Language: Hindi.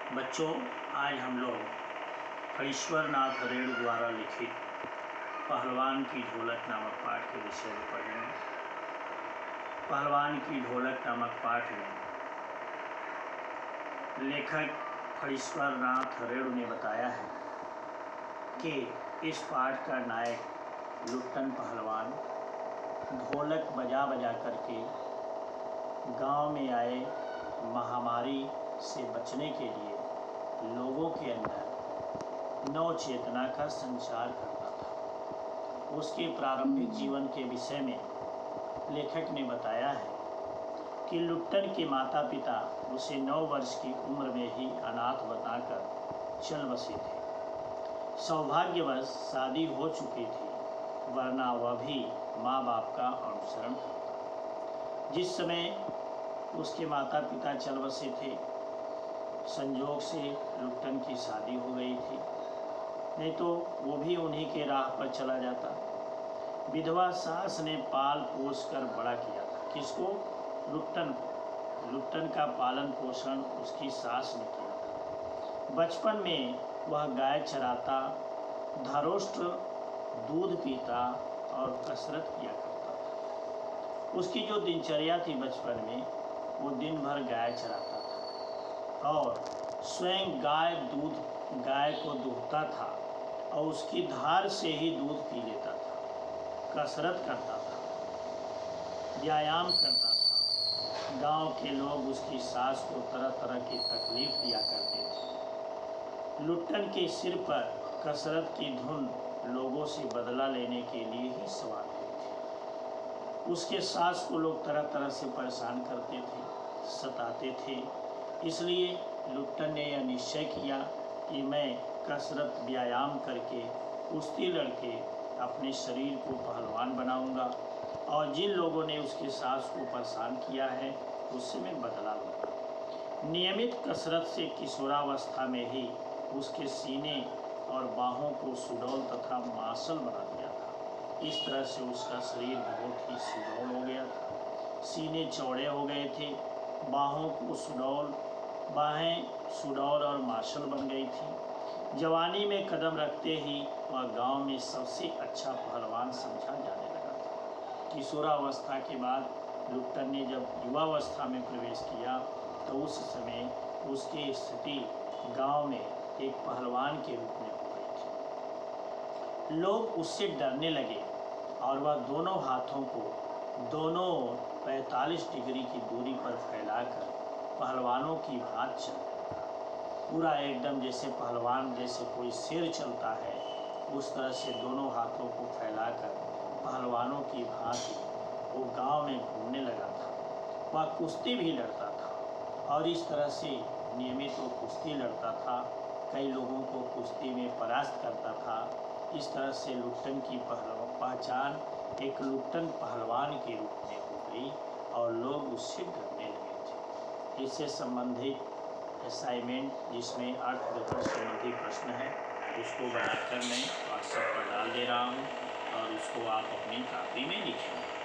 बच्चों, आज हम लोग फणीश्वर नाथ रेणु द्वारा लिखित पहलवान की ढोलक नामक पाठ के विषय में पढ़ेंगे। पहलवान की ढोलक नामक पाठ में लेखक फणीश्वर नाथ रेणु ने बताया है कि इस पाठ का नायक लुट्टन पहलवान ढोलक बजा बजा करके गांव में आए महामारी से बचने के लिए लोगों के अंदर नव चेतना का संचार करता था। उसके प्रारंभिक जीवन के विषय में लेखक ने बताया है कि लुट्टन के माता पिता उसे 9 वर्ष की उम्र में ही अनाथ बताकर चल बसे थे। सौभाग्यवश शादी हो चुकी थी, वरना वह भी माँ बाप का अनुसरण करता। जिस समय उसके माता पिता चल बसे थे, संजोग से लुट्टन की शादी हो गई थी, नहीं तो वो भी उन्हीं के राह पर चला जाता। विधवा सास ने पाल पोस कर बड़ा किया था। किसको? लुट्टन को। लुट्टन का पालन पोषण उसकी सास ने किया था। बचपन में वह गाय चराता, धरोष्ट्र दूध पीता और कसरत किया करता था। उसकी जो दिनचर्या थी बचपन में, वो दिन भर गाय चराता था और स्वयं गाय को दूहता था और उसकी धार से ही दूध पी लेता था। कसरत करता था, व्यायाम करता था। गांव के लोग उसकी सास को तरह तरह की तकलीफ दिया करते थे। लुट्टन के सिर पर कसरत की धुन लोगों से बदला लेने के लिए ही सवार हुई थी। उसके सास को लोग तरह तरह से परेशान करते थे, सताते थे। इसलिए लुट्टन ने यह निश्चय किया कि मैं कसरत व्यायाम करके, कुश्ती लड़के अपने शरीर को पहलवान बनाऊंगा और जिन लोगों ने उसके सास को परेशान किया है उससे मैं बदला लूँगा। नियमित कसरत से किशोरावस्था में ही उसके सीने और बाहों को सुडौल तथा मांसल बना दिया था। इस तरह से उसका शरीर बहुत ही सुडौल हो गया था। सीने चौड़े हो गए थे, बाहें सुडौल और मार्शल बन गई थी। जवानी में कदम रखते ही वह गांव में सबसे अच्छा पहलवान समझा जाने लगा था। किशोरावस्था के बाद लुट्टन ने जब युवावस्था में प्रवेश किया तो उस समय उसकी स्थिति गांव में एक पहलवान के रूप में हो गई थी। लोग उससे डरने लगे और वह दोनों हाथों को दोनों 45 डिग्री की दूरी पर फैलाकर पहलवानों की भांति चलता था। पूरा एकदम जैसे पहलवान, जैसे कोई शेर चलता है, उस तरह से दोनों हाथों को फैलाकर पहलवानों की भांति वो गांव में घूमने लगा था। वह कुश्ती भी लड़ता था और इस तरह से नियमित वो कुश्ती लड़ता था। कई लोगों को कुश्ती में परास्त करता था। इस तरह से लुट्टन की पहचान एक लुट्टन पहलवान के रूप में हो गई और लोग उससे डरने लगे थे। इससे संबंधित असाइनमेंट, जिसमें अर्थव्यवस्था संबंधी प्रश्न है, उसको बनाकर मैं व्हाट्सएप पर डाल दे रहा हूँ और उसको आप अपनी कॉपी में लिखें।